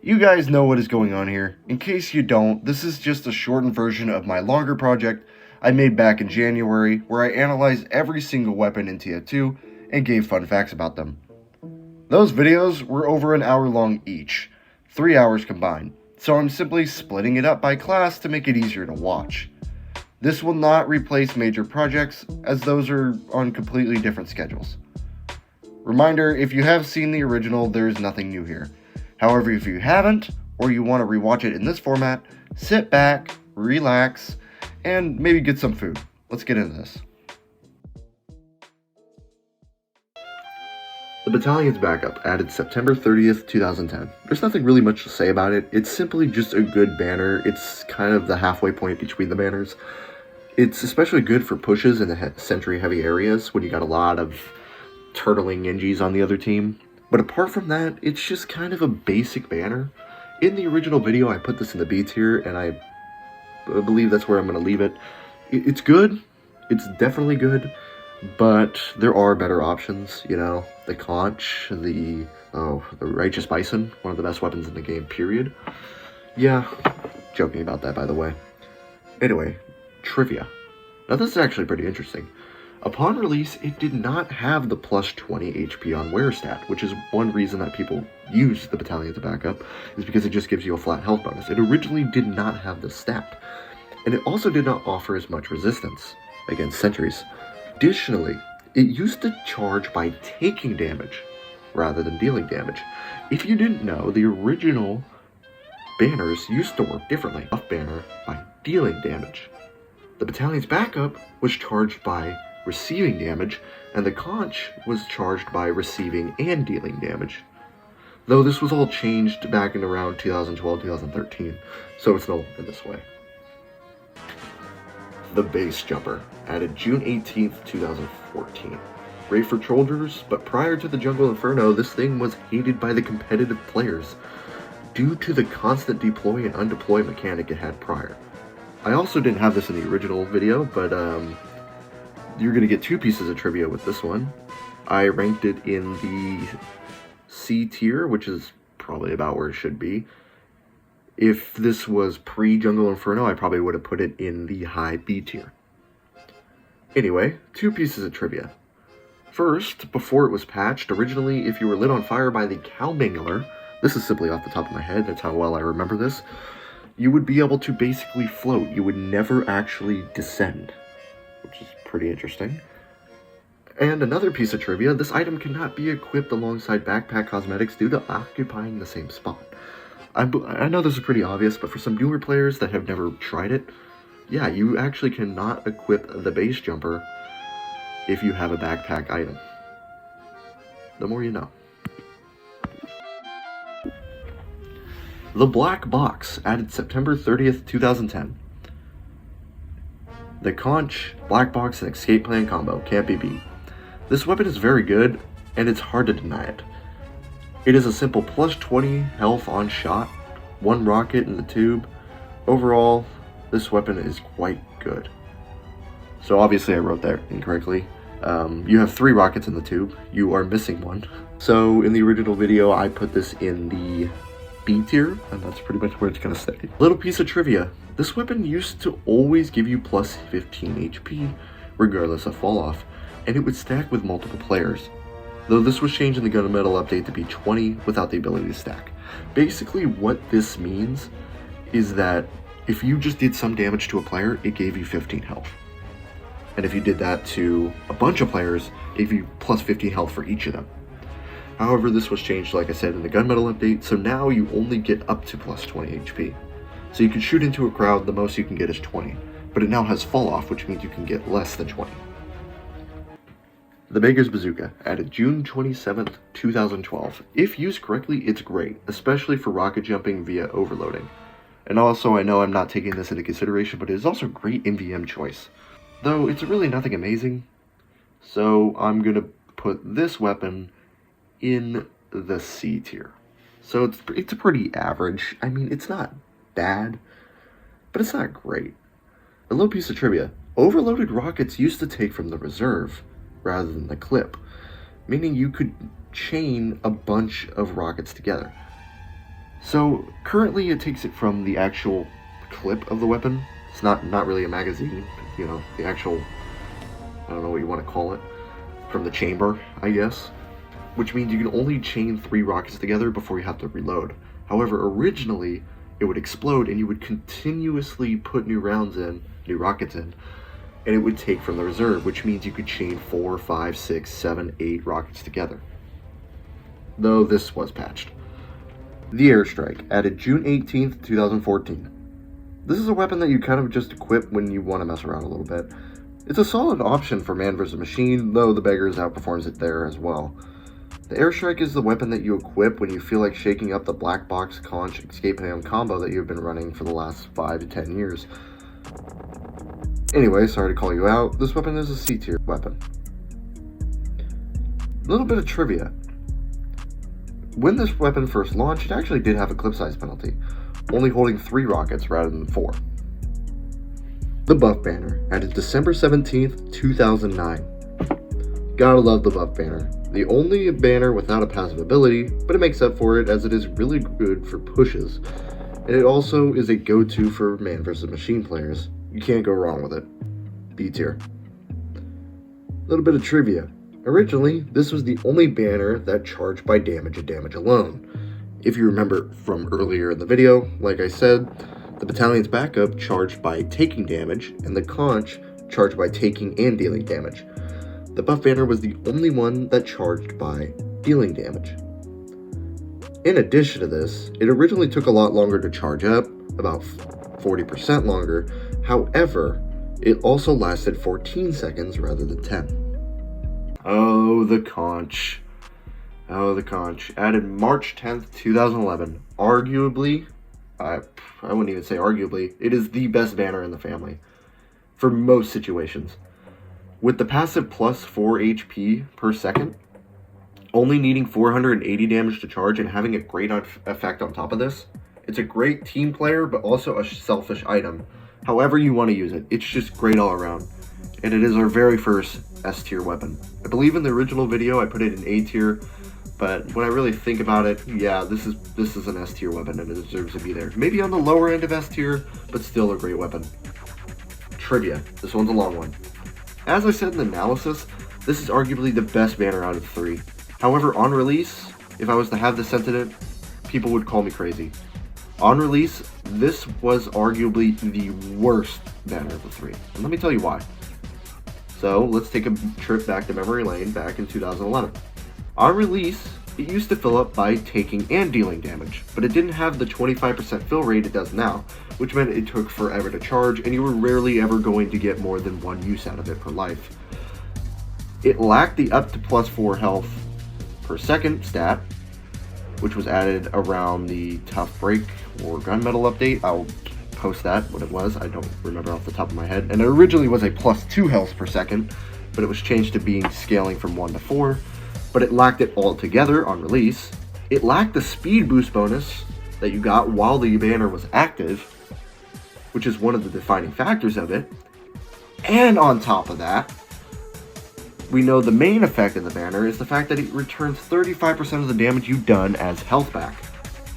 You guys know what is going on here. In case you don't, this is just a shortened version of my longer project I made back in January, where I analyzed every single weapon in TF2 and gave fun facts about them. Those videos were over an hour long each, 3 hours combined, so I'm simply splitting it up by class to make it easier to watch. This will not replace major projects, as those are on completely different schedules. Reminder, if you have seen the original, there is nothing new here. However, if you haven't, or you want to rewatch it in this format, sit back, relax, and maybe get some food. Let's get into this. The Battalion's Backup, added September 30th, 2010. There's nothing really much to say about it. It's simply just a good banner. It's kind of the halfway point between the banners. It's especially good for pushes in the sentry heavy areas when you got a lot of turtling Engies on the other team. But apart from that, it's just kind of a basic banner. In the original video, I put this in the B tier, and I believe that's where I'm going to leave it. It's good. It's definitely good. But there are better options, you know. The Conch, the Righteous Bison, one of the best weapons in the game, period. Yeah, joking about that, by the way. Anyway, trivia. Now this is actually pretty interesting. Upon release, it did not have the plus 20 HP on wear stat, which is one reason that people use the Battalion to backup, is because it just gives you a flat health bonus. It originally did not have the stat, and it also did not offer as much resistance against sentries. Additionally, it used to charge by taking damage rather than dealing damage. If you didn't know, the original banners used to work differently. Buff banner by dealing damage. The Battalion's Backup was charged by receiving damage, and the Conch was charged by receiving and dealing damage. Though this was all changed back in around 2012-2013, so it's no longer this way. The Base Jumper, added June 18th, 2014. Great for soldiers, but prior to the Jungle Inferno, this thing was hated by the competitive players due to the constant deploy and undeploy mechanic it had prior. I also didn't have this in the original video, but you're going to get two pieces of trivia with this one. I ranked it in the C tier, which is probably about where it should be. If this was pre-Jungle Inferno, I probably would have put it in the high B tier. Anyway, two pieces of trivia. First, before it was patched, originally if you were lit on fire by the Cow Mangler, this is simply off the top of my head, that's how well I remember this, you would be able to basically float. You would never actually descend, which is pretty interesting. And another piece of trivia, this item cannot be equipped alongside backpack cosmetics due to occupying the same spot. I know this is pretty obvious, but for some newer players that have never tried it, yeah, you actually cannot equip the Base Jumper if you have a backpack item. The more you know. The Black Box, added September 30th, 2010. The Conch, Black Box, and Escape Plan combo can't be beat. This weapon is very good, and it's hard to deny it. It is a simple plus 20 health on shot, one rocket in the tube. Overall, this weapon is quite good. So obviously I wrote that incorrectly. You have 3 rockets in the tube. You are missing one. So in the original video, I put this in the B tier, and that's pretty much where it's gonna stay. Little piece of trivia. This weapon used to always give you plus 15 HP, regardless of fall off, and it would stack with multiple players. Though this was changed in the Gunmetal update to be 20 without the ability to stack. Basically what this means is that if you just did some damage to a player, it gave you 15 health. And if you did that to a bunch of players, it gave you plus 15 health for each of them. However, this was changed, like I said, in the Gunmetal update, so now you only get up to plus 20 HP. So you can shoot into a crowd, the most you can get is 20. But it now has fall off, which means you can get less than 20. The Baker's Bazooka, added June 27th, 2012. If used correctly, it's great, especially for rocket jumping via overloading. And also, I know I'm not taking this into consideration, but it is also a great MVM choice. Though, it's really nothing amazing, so I'm gonna put this weapon in the C tier. So it's pretty average. I mean, it's not bad, but it's not great. A little piece of trivia. Overloaded rockets used to take from the reserve rather than the clip, meaning you could chain a bunch of rockets together. So currently it takes it from the actual clip of the weapon. It's not really a magazine, you know, the actual, I don't know what you want to call it, from the chamber, I guess. Which means you can only chain 3 rockets together before you have to reload. However, originally, it would explode and you would continuously put new rockets in, and it would take from the reserve, which means you could chain 4, 5, 6, 7, 8 rockets together. Though this was patched. The Airstrike, added June 18th, 2014. This is a weapon that you kind of just equip when you want to mess around a little bit. It's a solid option for man vs. machine, though the Beggars outperforms it there as well. The Airstrike is the weapon that you equip when you feel like shaking up the black box conch escape ham combo that you've been running for the last 5 to 10 years. Anyway, sorry to call you out, this weapon is a C tier weapon. A little bit of trivia. When this weapon first launched, it actually did have a clip size penalty, only holding 3 rockets rather than 4. The Buff Banner, added December 17th, 2009. Gotta love the Buff Banner. The only banner without a passive ability, but it makes up for it as it is really good for pushes. And it also is a go-to for man vs. machine players. You can't go wrong with it. B tier. A little bit of trivia. Originally, this was the only banner that charged by damage and damage alone. If you remember from earlier in the video, like I said, the battalion's backup charged by taking damage, and the conch charged by taking and dealing damage. The Buff Banner was the only one that charged by dealing damage. In addition to this, it originally took a lot longer to charge up, about 40% longer. However, it also lasted 14 seconds rather than 10. Oh, the conch. Oh, the conch. Added March 10th, 2011. Arguably, I wouldn't even say arguably, it is the best banner in the family. For most situations. With the passive plus 4 HP per second, only needing 480 damage to charge and having a great effect on top of this, it's a great team player, but also a selfish item. However you want to use it, it's just great all around. And it is our very first S tier weapon. I believe in the original video I put it in A tier, but when I really think about it, yeah, this is an S tier weapon and it deserves to be there. Maybe on the lower end of S tier, but still a great weapon. Trivia. This one's a long one. As I said in the analysis, this is arguably the best banner out of 3. However, on release, if I was to have this sentiment, people would call me crazy. On release, this was arguably the worst banner of the 3. And let me tell you why. So, let's take a trip back to memory lane back in 2011. On release, it used to fill up by taking and dealing damage, but it didn't have the 25% fill rate it does now, which meant it took forever to charge, and you were rarely ever going to get more than 1 use out of it per life. It lacked the up to plus 4 health per second stat, which was added around the Tough Break or Gunmetal update. I'll post that, what it was, I don't remember off the top of my head. And it originally was a plus 2 health per second, but it was changed to being scaling from 1 to 4. But it lacked it altogether on release. It lacked the speed boost bonus that you got while the banner was active, which is one of the defining factors of it. And on top of that, we know the main effect of the banner is the fact that it returns 35% of the damage you've done as health back.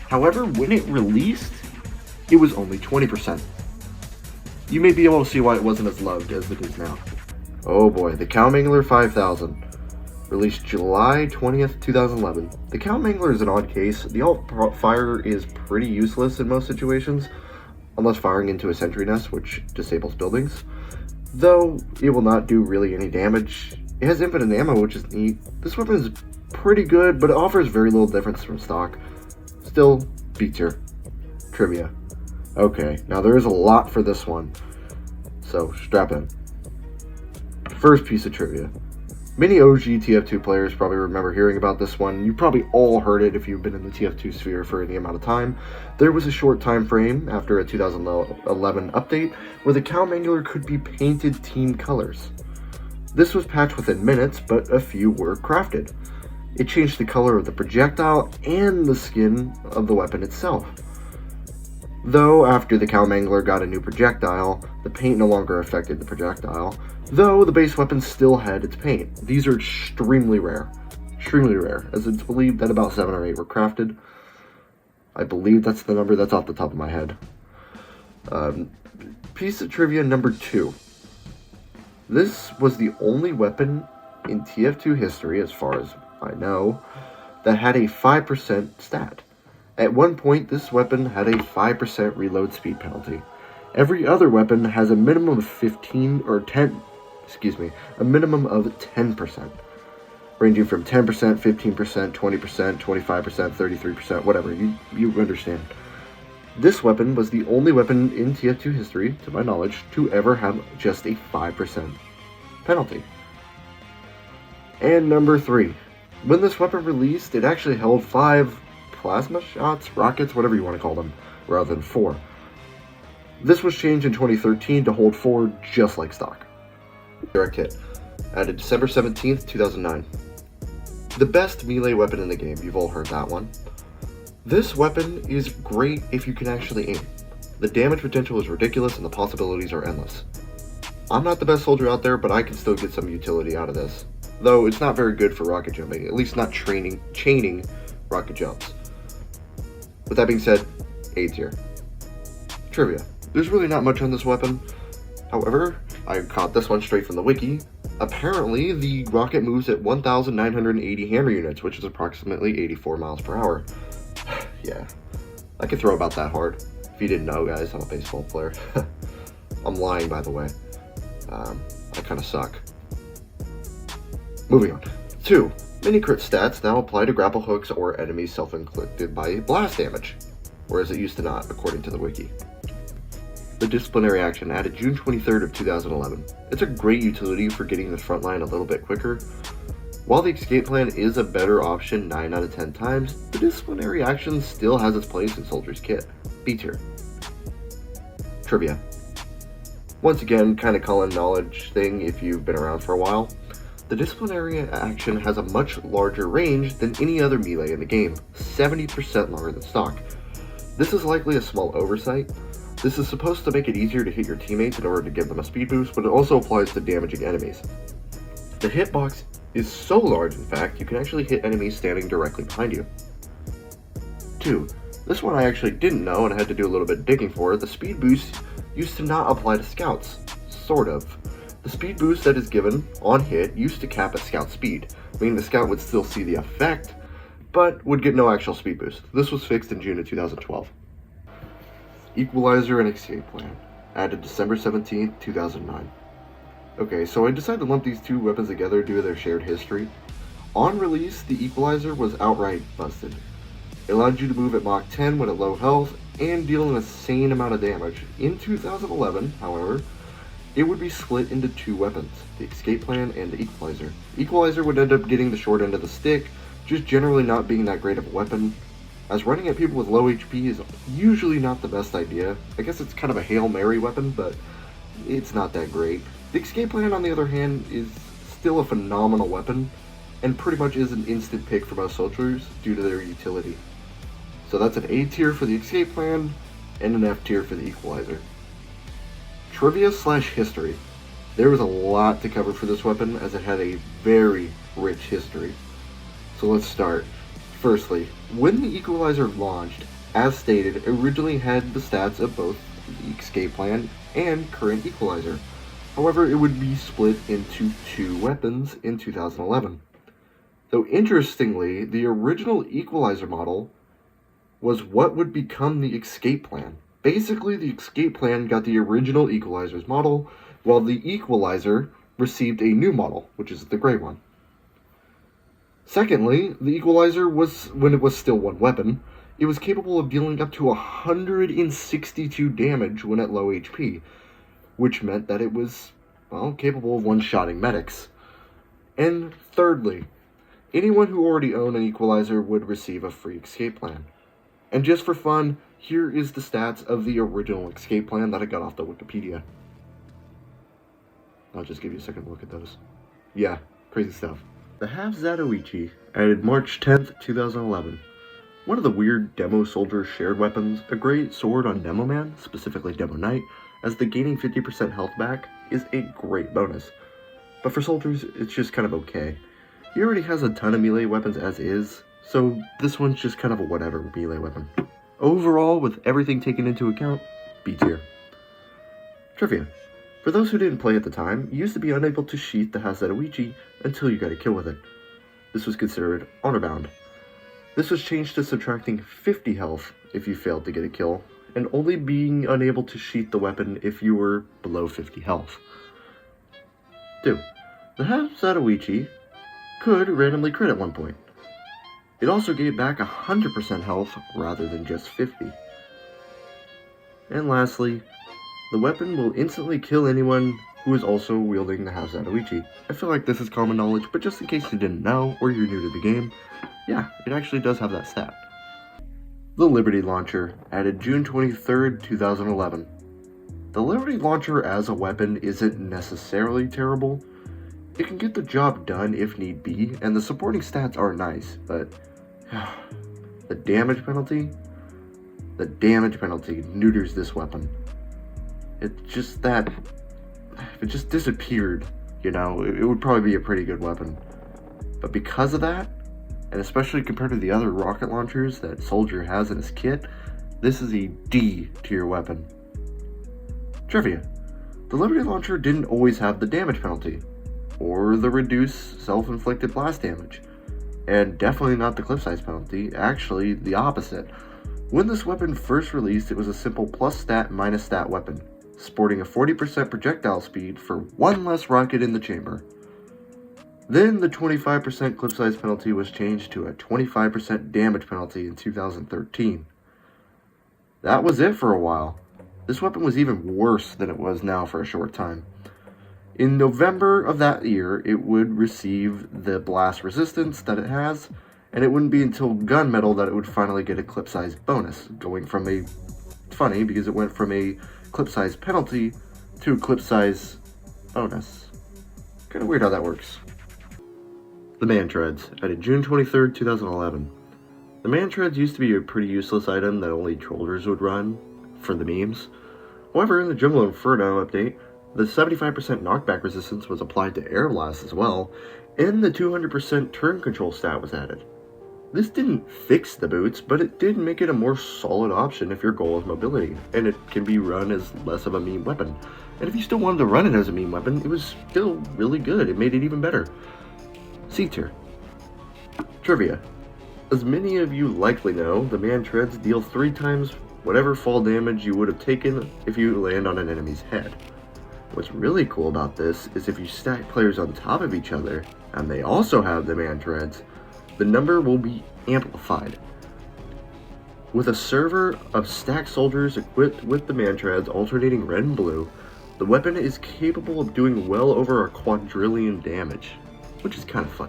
However, when it released, it was only 20%. You may be able to see why it wasn't as loved as it is now. Oh boy, the Cow Mangler 5000. Released July 20th, 2011. The Cow Mangler is an odd case. The alt fire is pretty useless in most situations, unless firing into a sentry nest, which disables buildings. Though, it will not do really any damage. It has infinite ammo, which is neat. This weapon is pretty good, but it offers very little difference from stock. Still, B tier. Trivia. Okay, now there is a lot for this one, so strap in. First piece of trivia. Many OG TF2 players probably remember hearing about this one. You probably all heard it if you've been in the TF2 sphere for any amount of time. There was a short time frame after a 2011 update where the Cow Mangler could be painted team colors. This was patched within minutes, but a few were crafted. It changed the color of the projectile and the skin of the weapon itself. Though after the Cow Mangler got a new projectile, the paint no longer affected the projectile, though the base weapon still had its paint. These are extremely rare, as it's believed that about 7 or 8 were crafted. I believe that's the number. That's off the top of my head. Piece of trivia number 2. This was the only weapon in TF2 history, as far as I know, that had a 5% stat. At one point, this weapon had a 5% reload speed penalty. Every other weapon has a minimum of 15 or 10, a minimum of 10%, ranging from 10%, 15%, 20%, 25%, 33%, whatever, you understand. This weapon was the only weapon in TF2 history, to my knowledge, to ever have just a 5% penalty. And number 3. When this weapon released, it actually held 5 plasma shots, rockets, whatever you want to call them, rather than 4. This was changed in 2013 to hold 4, just like stock. Direct hit. Added December 17th, 2009. The best melee weapon in the game, you've all heard that one. This weapon is great if you can actually aim. The damage potential is ridiculous and the possibilities are endless. I'm not the best soldier out there, but I can still get some utility out of this. Though it's not very good for rocket jumping, at least not chaining rocket jumps. With that being said, A tier. Trivia. There's really not much on this weapon. However, I caught this one straight from the wiki. Apparently, the rocket moves at 1,980 hammer units, which is approximately 84 miles per hour. Yeah, I can throw about that hard. If you didn't know, guys, I'm a baseball player. I'm lying, by the way. I kind of suck. Moving on. 2. Mini crit stats now apply to grapple hooks or enemies self-inflicted by blast damage, whereas it used to not, according to the wiki. The disciplinary action added June 23rd of 2011. It's a great utility for getting the front line a little bit quicker. While the escape plan is a better option 9 out of 10 times, the disciplinary action still has its place in Soldier's Kit. B tier. Trivia. Once again, kind of common knowledge thing if you've been around for a while. The disciplinary action has a much larger range than any other melee in the game, 70% longer than stock. This is likely a small oversight. This is supposed to make it easier to hit your teammates in order to give them a speed boost, but it also applies to damaging enemies. The hitbox is so large, in fact, you can actually hit enemies standing directly behind you. 2. This one I actually didn't know and I had to do a little bit of digging for. The speed boost used to not apply to scouts. Sort of. The speed boost that is given on hit used to cap a scout's speed, meaning the scout would still see the effect, but would get no actual speed boost. This was fixed in June of 2012. Equalizer and escape plan. Added December 17th, 2009. Okay, so I decided to lump these two weapons together due to their shared history. On release, the Equalizer was outright busted. It allowed you to move at Mach 10 when at low health, and deal an insane amount of damage. In 2011, however, it would be split into 2 weapons, the escape plan and the Equalizer. Equalizer would end up getting the short end of the stick, just generally not being that great of a weapon, as running at people with low HP is usually not the best idea. I guess it's kind of a Hail Mary weapon, but it's not that great. The escape plan, on the other hand, is still a phenomenal weapon, and pretty much is an instant pick for most soldiers due to their utility. So that's an A tier for the escape plan, and an F tier for the Equalizer. Trivia/history. There was a lot to cover for this weapon, as it had a very rich history. So let's start. Firstly, when the Equalizer launched, as stated, it originally had the stats of both the escape plan and current Equalizer. However, it would be split into 2 weapons in 2011. Though interestingly, the original Equalizer model was what would become the escape plan. Basically, the escape plan got the original Equalizer's model, while the Equalizer received a new model, which is the gray one. Secondly, the Equalizer was, when it was still one weapon, it was capable of dealing up to 162 damage when at low HP, which meant that it was, well, capable of one-shotting medics. And thirdly, anyone who already owned an Equalizer would receive a free escape plan. And just for fun, here is the stats of the original escape plan that I got off the Wikipedia. I'll just give you a second to look at those. Yeah, crazy stuff. The Half Zatoichi, added March 10th, 2011. One of the weird Demo Soldier shared weapons, a great sword on Demoman, specifically Demo Knight, as the gaining 50% health back is a great bonus. But for soldiers, it's just kind of okay. He already has a ton of melee weapons as is, so this one's just kind of a whatever melee weapon. Overall, with everything taken into account, B tier. Trivia. For those who didn't play at the time, you used to be unable to sheath the Engie until you got a kill with it. This was considered honor bound. This was changed to subtracting 50 health if you failed to get a kill, and only being unable to sheath the weapon if you were below 50 health. 2. The Engie could randomly crit at one point. It also gave back 100% health rather than just 50. And lastly, the weapon will instantly kill anyone who is also wielding the Engie. I feel like this is common knowledge, but just in case you didn't know or you're new to the game, yeah, it actually does have that stat. The Liberty Launcher, added June 23rd, 2011. The Liberty Launcher as a weapon isn't necessarily terrible. It can get the job done if need be, and the supporting stats are nice, but the damage penalty neuters this weapon. If it just disappeared, it would probably be a pretty good weapon. But because of that, and especially compared to the other rocket launchers that Soldier has in his kit, this is a D tier weapon. Trivia. The Liberty Launcher didn't always have the damage penalty, or the reduced self-inflicted blast damage, and definitely not the clip size penalty, actually the opposite. When this weapon first released, it was a simple plus stat minus stat weapon, sporting a 40% projectile speed for one less rocket in the chamber. Then the 25% clip size penalty was changed to a 25% damage penalty in 2013. That was it for a while. This weapon was even worse than it was now for a short time. In November of that year, it would receive the blast resistance that it has, and it wouldn't be until gunmetal that it would finally get a clip size bonus, going from funny because it went from a clip size penalty to a clip size bonus. Kind of weird how that works. The Man Treads, added June 23rd, 2011. The Man Treads used to be a pretty useless item that only trollers would run for the memes. However, in the Jungle Inferno update, the 75% knockback resistance was applied to air blasts as well, and the 200% turn control stat was added. This didn't fix the boots, but it did make it a more solid option if your goal is mobility, and it can be run as less of a meme weapon. And if you still wanted to run it as a meme weapon, it was still really good. It made it even better. C tier. Trivia. As many of you likely know, the Man Treads deal 3 times whatever fall damage you would have taken if you land on an enemy's head. What's really cool about this is if you stack players on top of each other, and they also have the Man Treads, the number will be amplified. With a server of stacked soldiers equipped with the Man Treads alternating red and blue, the weapon is capable of doing well over a quadrillion damage, which is kind of fun.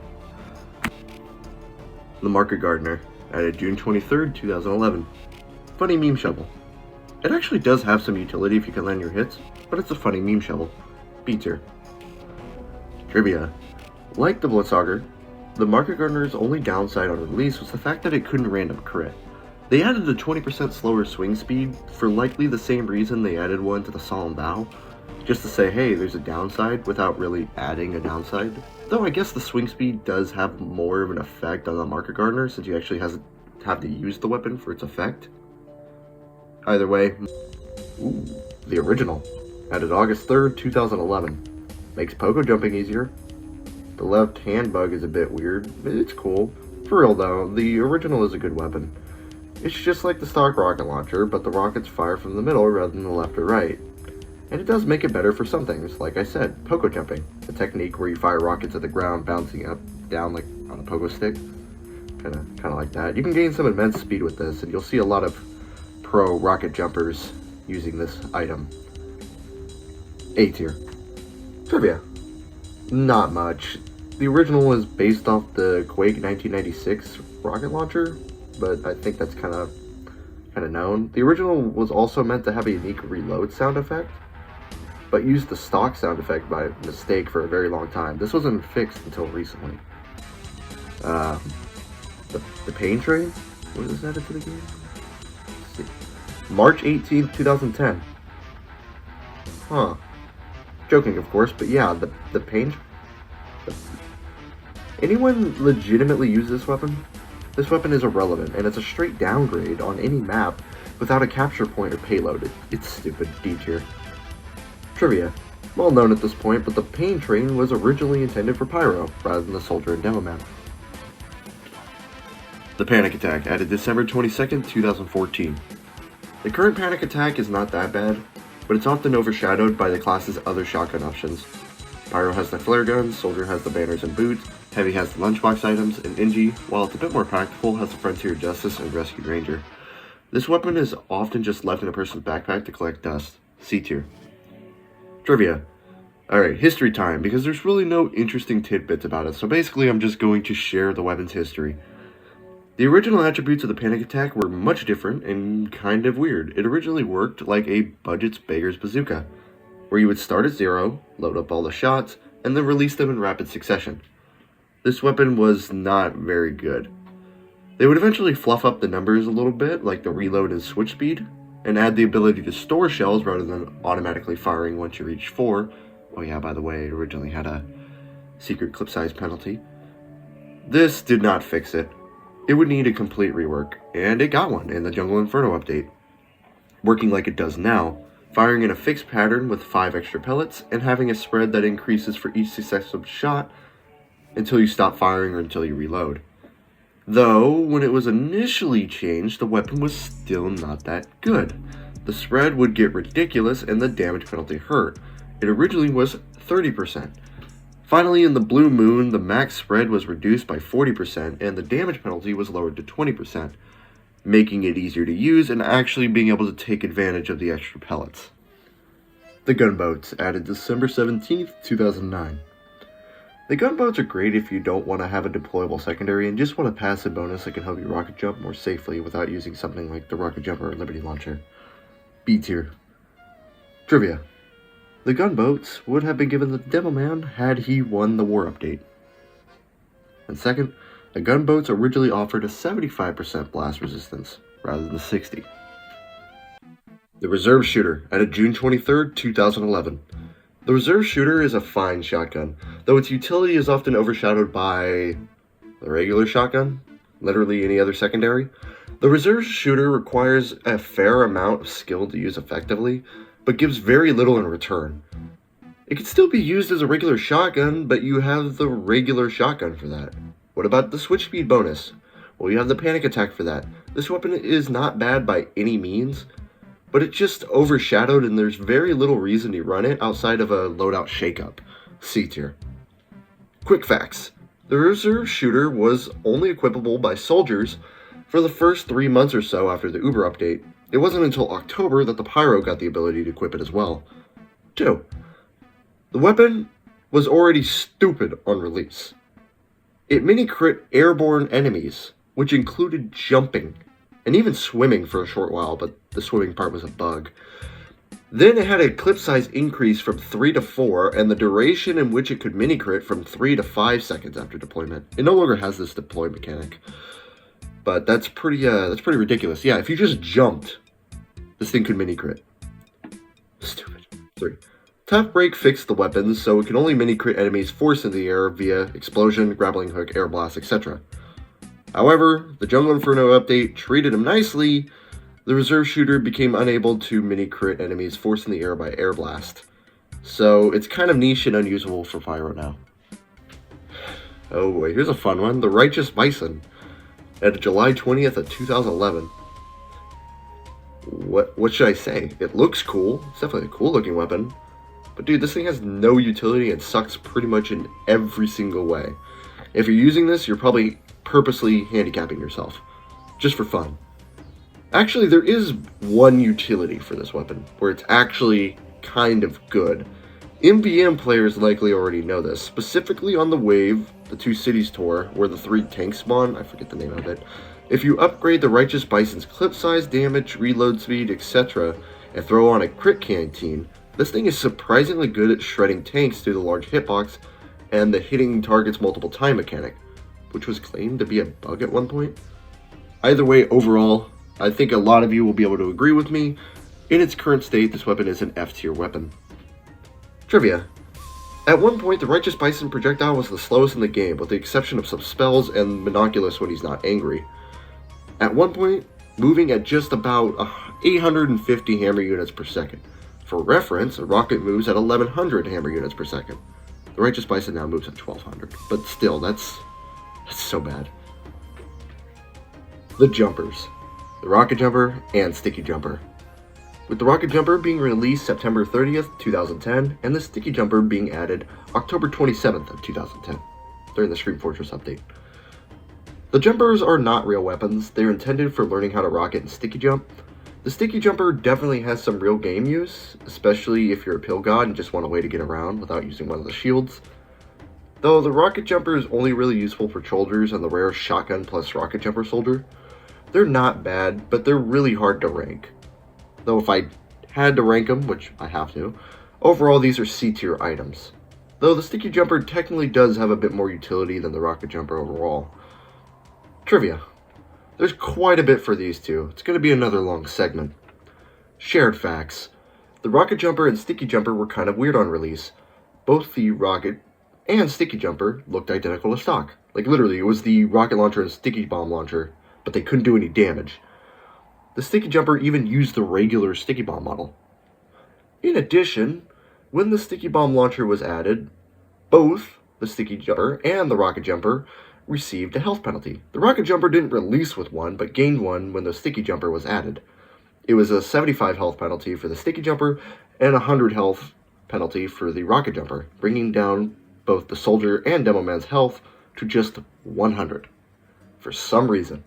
The Market Gardener, added June 23rd, 2011. Funny meme shovel. It actually does have some utility if you can land your hits, but it's a funny meme shovel. B tier. Trivia. Like the Blitzauger, the Market Gardener's only downside on release was the fact that it couldn't random crit. They added the 20% slower swing speed for likely the same reason they added one to the Solemn Vow, just to say, hey, there's a downside without really adding a downside. Though I guess the swing speed does have more of an effect on the Market Gardener since you actually have to use the weapon for its effect. Either way, the original, added August 3rd, 2011. Makes pogo jumping easier. The left hand bug is a bit weird, but it's cool. For real though, the original is a good weapon. It's just like the stock rocket launcher, but the rockets fire from the middle rather than the left or right. And it does make it better for some things, like I said, pogo jumping, a technique where you fire rockets at the ground bouncing up, down like on a pogo stick. Kinda like that. You can gain some immense speed with this, and you'll see a lot of pro rocket jumpers using this item. A tier. Trivia. Not much. The original is based off the Quake 1996 rocket launcher, but I think that's kind of known. The original was also meant to have a unique reload sound effect, but used the stock sound effect by mistake for a very long time. This wasn't fixed until recently. The Pain Train? What is added to the game? Let's see. March 18th, 2010. Huh. Joking, of course, but yeah, the Pain... Anyone legitimately use this weapon? This weapon is irrelevant, and it's a straight downgrade on any map without a capture point or payload. It's stupid, D tier. Trivia. Well known at this point, but the pain train was originally intended for Pyro, rather than the soldier and Demoman. The Panic Attack, added December 22nd, 2014. The current Panic Attack is not that bad, but it's often overshadowed by the class's other shotgun options. Pyro has the flare guns, Soldier has the banners and boots, Heavy has the lunchbox items, and Engie, while it's a bit more practical, has the Frontier Justice and Rescue Ranger. This weapon is often just left in a person's backpack to collect dust. C tier. Trivia. Alright, history time, because there's really no interesting tidbits about it, so basically I'm just going to share the weapon's history. The original attributes of the Panic Attack were much different and kind of weird. It originally worked like a budget's beggar's bazooka, where you would start at 0, load up all the shots, and then release them in rapid succession. This weapon was not very good. They would eventually fluff up the numbers a little bit, like the reload and switch speed, and add the ability to store shells rather than automatically firing once you reach 4. Oh yeah, by the way, it originally had a secret clip size penalty. This did not fix it. It would need a complete rework, and it got one in the Jungle Inferno update. Working like it does now, firing in a fixed pattern with 5 extra pellets, and having a spread that increases for each successive shot until you stop firing or until you reload. Though, when it was initially changed, the weapon was still not that good. The spread would get ridiculous and the damage penalty hurt. It originally was 30%. Finally, in the Blue Moon, the max spread was reduced by 40% and the damage penalty was lowered to 20%, making it easier to use and actually being able to take advantage of the extra pellets. The gunboats, added December 17th, 2009. The gunboats are great if you don't want to have a deployable secondary and just want a passive bonus that can help you rocket jump more safely without using something like the rocket jumper or Liberty Launcher. B tier. Trivia. The gunboats would have been given the Demoman had he won the war update. And second, the gunboats originally offered a 75% blast resistance rather than 60%. The Reserve Shooter, added June 23rd, 2011. The Reserve Shooter is a fine shotgun, though its utility is often overshadowed by the regular shotgun, literally any other secondary. The Reserve Shooter requires a fair amount of skill to use effectively, but gives very little in return. It can still be used as a regular shotgun, but you have the regular shotgun for that. What about the switch speed bonus? Well, you have the Panic Attack for that. This weapon is not bad by any means, but it's just overshadowed and there's very little reason to run it outside of a loadout shakeup. C tier. Quick facts. The Reserve Shooter was only equipable by soldiers for the first 3 months or so after the Uber update. It wasn't until October that the Pyro got the ability to equip it as well. 2. The weapon was already stupid on release. It mini-crit airborne enemies, which included jumping, and even swimming for a short while, but the swimming part was a bug. Then it had a clip size increase from 3 to 4, and the duration in which it could mini-crit from 3 to 5 seconds after deployment. It no longer has this deploy mechanic. But that's pretty ridiculous. Yeah, if you just jumped, this thing could mini-crit. Stupid. 3. Tap Break fixed the weapons, so it can only mini-crit enemies forced into the air via explosion, grappling hook, air blast, etc. However, the Jungle Inferno update treated him nicely. The Reserve Shooter became unable to mini-crit enemies forced in the air by air blast. So it's kind of niche and unusable for Pyro now. Oh boy, here's a fun one. The Righteous Bison, at July 20th of 2011. What should I say? It looks cool. It's definitely a cool looking weapon. But dude, this thing has no utility and sucks pretty much in every single way. If you're using this, you're probably purposely handicapping yourself, just for fun. Actually, there is one utility for this weapon, where it's actually kind of good. MVM players likely already know this, specifically on the Wave, the Two Cities tour, where the 3 tanks spawn, I forget the name of it. If you upgrade the Righteous Bison's clip size, damage, reload speed, etc., and throw on a crit canteen, this thing is surprisingly good at shredding tanks through the large hitbox and the hitting targets multiple time mechanic, which was claimed to be a bug at one point. Either way, overall, I think a lot of you will be able to agree with me. In its current state, this weapon is an F tier weapon. Trivia. At one point, the Righteous Bison projectile was the slowest in the game, with the exception of some spells and Monoculus when he's not angry. At one point, moving at just about 850 hammer units per second. For reference, a rocket moves at 1100 hammer units per second. The Righteous Bison now moves at 1200, but still, that's so bad. The jumpers. The Rocket Jumper and Sticky Jumper. With the Rocket Jumper being released September 30th, 2010, and the Sticky Jumper being added October 27th of 2010, during the Scream Fortress update. The jumpers are not real weapons, they're intended for learning how to rocket and sticky jump. The Sticky Jumper definitely has some real game use, especially if you're a pill god and just want a way to get around without using one of the shields. Though the Rocket Jumper is only really useful for soldiers and the rare Shotgun plus Rocket Jumper soldier. They're not bad, but they're really hard to rank. Though if I had to rank them, which I have to, overall these are C tier items. Though the Sticky Jumper technically does have a bit more utility than the Rocket Jumper overall. Trivia. There's quite a bit for these two. It's going to be another long segment. Shared facts. The Rocket Jumper and Sticky Jumper were kind of weird on release. Both the Rocket and Sticky Jumper looked identical to stock. Like literally, it was the Rocket Launcher and Sticky Bomb Launcher, but they couldn't do any damage. The Sticky Jumper even used the regular Sticky Bomb model. In addition, when the Sticky Bomb Launcher was added, both the Sticky Jumper and the Rocket Jumper received a health penalty. The Rocket Jumper didn't release with one, but gained one when the Sticky Jumper was added. It was a 75 health penalty for the Sticky Jumper and a 100 health penalty for the Rocket Jumper, bringing down both the Soldier and Demoman's health to just 100. For some reason.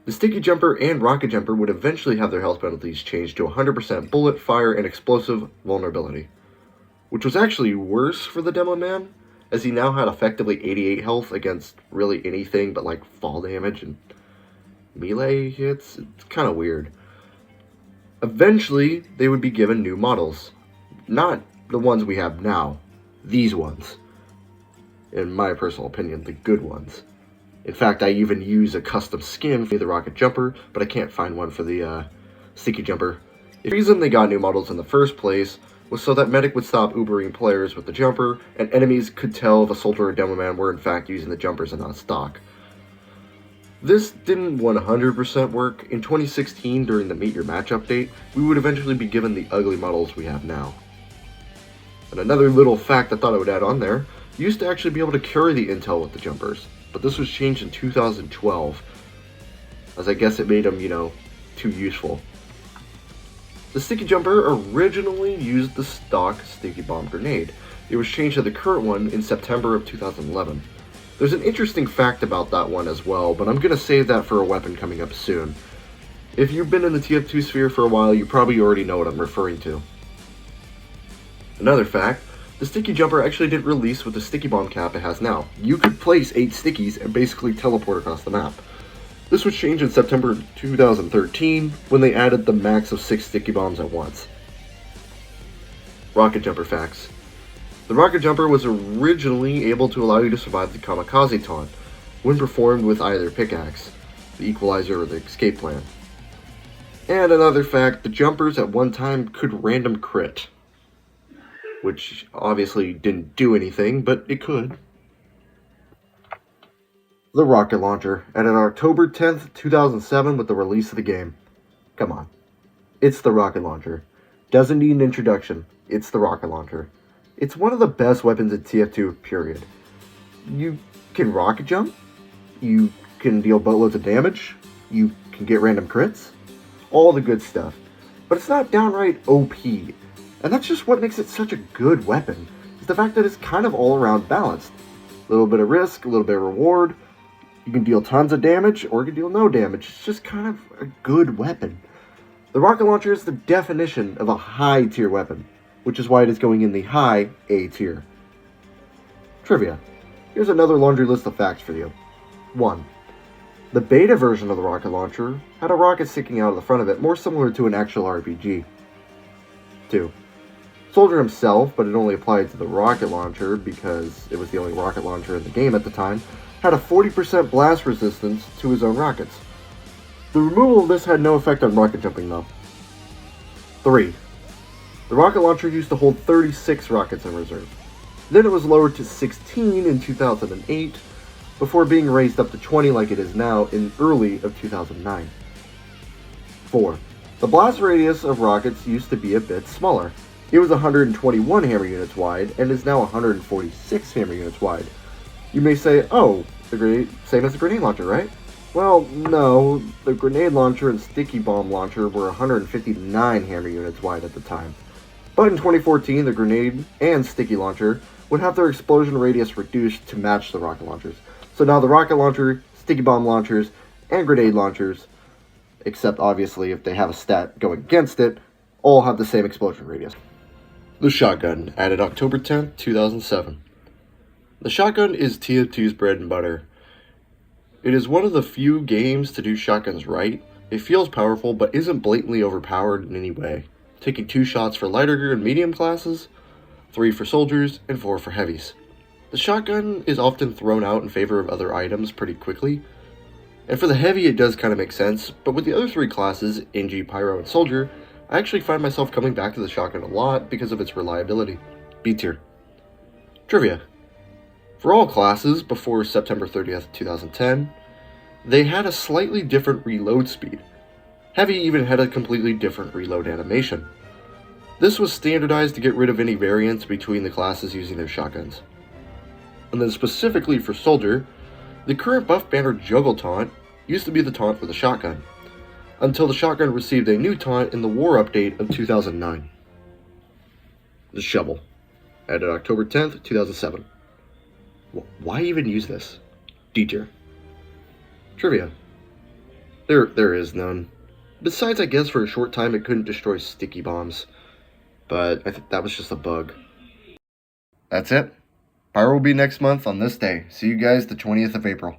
The Sticky Jumper and Rocket Jumper would eventually have their health penalties changed to 100% bullet, fire, and explosive vulnerability, which was actually worse for the Demoman, as he now had effectively 88 health against really anything but like fall damage and melee hits. It's kind of weird. Eventually, they would be given new models. Not the ones we have now. These ones. In my personal opinion, the good ones. In fact, I even use a custom skin for the Rocket Jumper, but I can't find one for the Sticky Jumper. The reason they got new models in the first place was so that Medic would stop Ubering players with the jumper, and enemies could tell if a Soldier or Demoman were in fact using the jumpers and not stock. This didn't 100% work. In 2016, during the Meet Your Match update, we would eventually be given the ugly models we have now. And another little fact I thought I would add on there, you used to actually be able to carry the intel with the jumpers, but this was changed in 2012, as I guess it made them, too useful. The Sticky Jumper originally used the stock Sticky Bomb Grenade. It was changed to the current one in September of 2011. There's an interesting fact about that one as well, but I'm going to save that for a weapon coming up soon. If you've been in the TF2 sphere for a while, you probably already know what I'm referring to. Another fact, the Sticky Jumper actually didn't release with the Sticky Bomb cap it has now. You could place 8 stickies and basically teleport across the map. This was changed in September 2013 when they added the max of 6 sticky bombs at once. Rocket Jumper facts. The Rocket Jumper was originally able to allow you to survive the Kamikaze taunt when performed with either pickaxe, the equalizer, or the escape plan. And another fact, the jumpers at one time could random crit, which obviously didn't do anything, but it could. The Rocket Launcher, added October 10th, 2007 with the release of the game. Come on. It's the Rocket Launcher. Doesn't need an introduction. It's the Rocket Launcher. It's one of the best weapons in TF2, period. You can rocket jump. You can deal boatloads of damage. You can get random crits. All the good stuff. But it's not downright OP. And that's just what makes it such a good weapon, is the fact that it's kind of all around balanced. A little bit of risk, a little bit of reward. You can deal tons of damage, or you can deal no damage. It's just kind of a good weapon. The Rocket Launcher is the definition of a high tier weapon, which is why it is going in the high A tier. Trivia. Here's another laundry list of facts for you. 1. The beta version of the Rocket Launcher had a rocket sticking out of the front of it, more similar to an actual RPG. 2. Soldier himself, but it only applied to the rocket launcher because it was the only rocket launcher in the game at the time, had a 40% blast resistance to his own rockets. The removal of this had no effect on rocket jumping though. 3. The rocket launcher used to hold 36 rockets in reserve. Then it was lowered to 16 in 2008, before being raised up to 20 like it is now in early of 2009. 4. The blast radius of rockets used to be a bit smaller. It was 121 hammer units wide and is now 146 hammer units wide. You may say, oh, same as the grenade launcher, right? Well, no, the grenade launcher and sticky bomb launcher were 159 hammer units wide at the time. But in 2014, the grenade and sticky launcher would have their explosion radius reduced to match the rocket launchers. So now the rocket launcher, sticky bomb launchers, and grenade launchers, except obviously if they have a stat going against it, all have the same explosion radius. The shotgun, added October 10th, 2007. The shotgun is TF2's bread and butter. It is one of the few games to do shotguns right. It feels powerful, but isn't blatantly overpowered in any way, taking 2 shots for lighter and medium classes, 3 for soldiers, and 4 for heavies. The shotgun is often thrown out in favor of other items pretty quickly, and for the heavy it does kind of make sense, but with the other 3 classes, Engie, Pyro, and Soldier, I actually find myself coming back to the shotgun a lot because of its reliability. B tier. Trivia. For all classes before September 30th, 2010, they had a slightly different reload speed. Heavy even had a completely different reload animation. This was standardized to get rid of any variance between the classes using their shotguns. And then specifically for Soldier, the current buff banner Juggle Taunt used to be the taunt for the shotgun, until the shotgun received a new taunt in the War update of 2009. The Shovel, added October 10th, 2007. Why even use this? D tier. Trivia. There is none. Besides, I guess for a short time it couldn't destroy sticky bombs, but I think that was just a bug. That's it. Pyro will be next month on this day. See you guys the 20th of April.